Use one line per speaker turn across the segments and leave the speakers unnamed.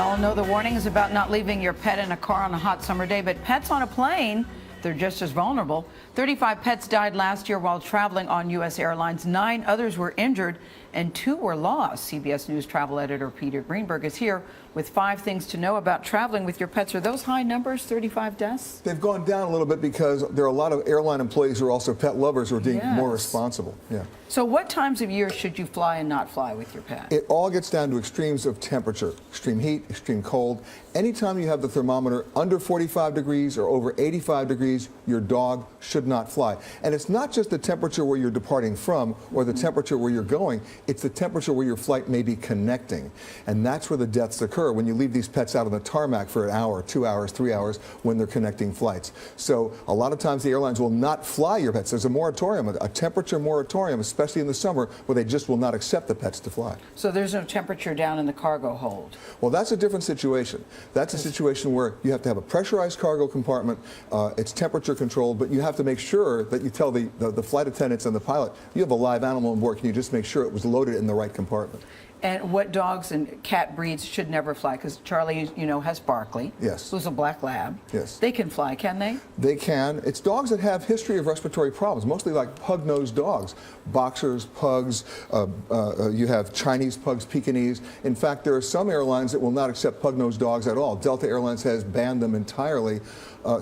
all know the warnings about not leaving your pet in a car on a hot summer day, but pets on a plane, they're just as vulnerable. 35 pets died last year while traveling on U.S. airlines. 9 others were injured and 2 were lost. CBS News travel editor Peter Greenberg is here with 5 things to know about traveling with your pets. Are those high numbers, 35 deaths?
They've gone down a little bit because there are a lot of airline employees who are also pet lovers who are being more responsible. Yeah.
So what times of year should you fly and not fly with your pet?
It all gets down to extremes of temperature, extreme heat, extreme cold. Anytime you have the thermometer under 45 degrees or over 85 degrees, your dog should not fly. And it's not just the temperature where you're departing from or the temperature where you're going, it's the temperature where your flight may be connecting. And that's where the deaths occur when you leave these pets out on the tarmac for an hour, 2 hours, 3 hours when they're connecting flights. So a lot of times the airlines will not fly your pets. There's a moratorium, a temperature moratorium, especially in the summer, where they just will not accept the pets to fly.
So there's no temperature down in the cargo hold?
Well, that's a different situation. That's a situation where you have to have a pressurized cargo compartment. It's temperature controlled, but you have to make sure that you tell the flight attendants and the pilot, you have a live animal on board. Can you just make sure it was loaded in the right compartment?
And what dogs and cat breeds should never fly? Because Charlie, you know, has Barkley.
Yes.
Who's a black lab.
Yes.
They can fly, can they?
They can. It's dogs that have history of respiratory problems, mostly like pug-nosed dogs. Boxers, pugs, you have Chinese pugs, Pekingese. In fact, there are some airlines that will not accept pug-nosed dogs at all. Delta Airlines has banned them entirely,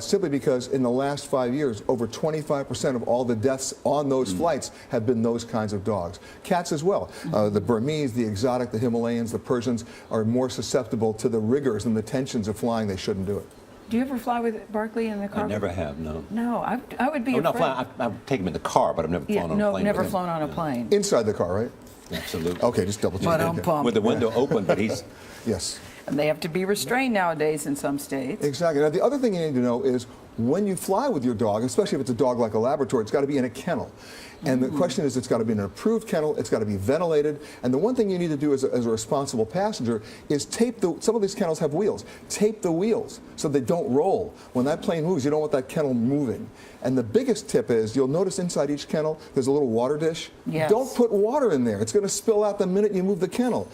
simply because in the last 5 years, over 25% of all the deaths on those flights have been those kinds of dogs. Cats as well. The Burmese, the exotic, the Himalayans, the Persians are more susceptible to the rigors and the tensions of flying. They shouldn't do it.
Do you ever fly with Barkley in the car?
I never have, no.
No, I would be afraid.
Not flying. I've taken him in the car, but I've never flown on a plane.
No, never
with him.
flown on a plane.
Inside the car, right?
Absolutely.
Okay, just double check.
With the window open, but he's...
Yes.
And they have to be restrained nowadays in some states.
Exactly. Now, the other thing you need to know is when you fly with your dog, especially if it's a dog like a Labrador, it's got to be in a kennel. And the question is, it's got to be in an approved kennel, it's got to be ventilated, and the one thing you need to do as a responsible passenger is tape some of these kennels have wheels. Tape the wheels so they don't roll. When that plane moves, you don't want that kennel moving. And the biggest tip is, you'll notice inside each kennel, there's a little water dish.
Yes.
Don't put water in there. It's going to spill out the minute you move the kennel.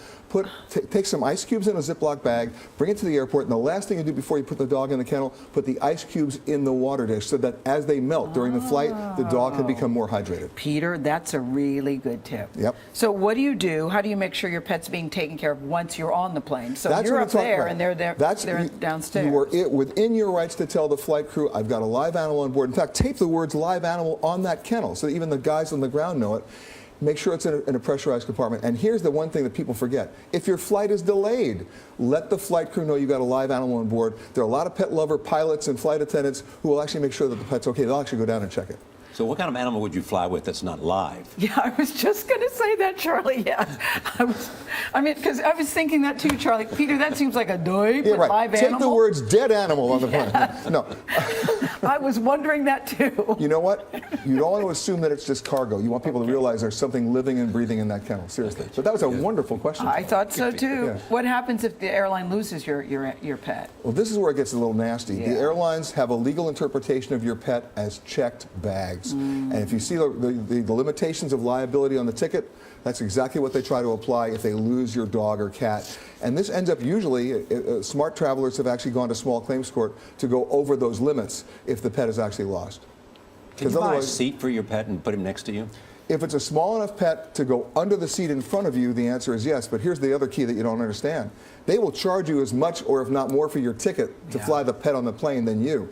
Take some ice cubes in a Ziploc bag, bring it to the airport, and the last thing you do before you put the dog in the kennel, put the ice cubes in the water dish so that as they melt during the flight, the dog can become more hydrated.
Peter, that's a really good tip.
Yep.
So what do you do? How do you make sure your pet's being taken care of once you're on the plane? So you're up there and they're downstairs.
You are within your rights to tell the flight crew, I've got a live animal on board. In fact, tape the words live animal on that kennel so that even the guys on the ground know it. Make sure it's in a pressurized compartment. And here's the one thing that people forget. If your flight is delayed, let the flight crew know you've got a live animal on board. There are a lot of pet lover pilots and flight attendants who will actually make sure that the pet's okay. They'll actually go down and check it.
So what kind of animal would you fly with that's not live?
Yeah, I was just going to say that, Charlie. Yeah, I mean, because I was thinking that too, Charlie. Peter, that seems like a live animal.
Take the words dead animal on the plane. No.
I was wondering that too.
You know what? You don't want to assume that it's just cargo. You want people to realize there's something living and breathing in that kennel. Seriously. But that was a wonderful question.
I thought so too.
Yeah.
What happens if the airline loses your pet?
Well, this is where it gets a little nasty.
Yeah.
The airlines have a legal interpretation of your pet as checked bags. And if you see the limitations of liability on the ticket, that's exactly what they try to apply if they lose your dog or cat. And this ends up usually, smart travelers have actually gone to small claims court to go over those limits if the pet is actually lost.
Can you buy a seat for your pet and put him next to you?
If it's a small enough pet to go under the seat in front of you, the answer is yes. But here's the other key that you don't understand. They will charge you as much or if not more for your ticket to fly the pet on the plane than you.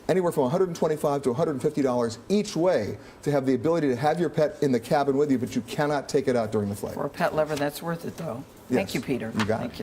Anywhere from $125 to $150 each way to have the ability to have your pet in the cabin with you, but you cannot take it out during the flight.
For a pet lover, that's worth it, though.
Yes.
Thank you, Peter.
You got it.
Thank you.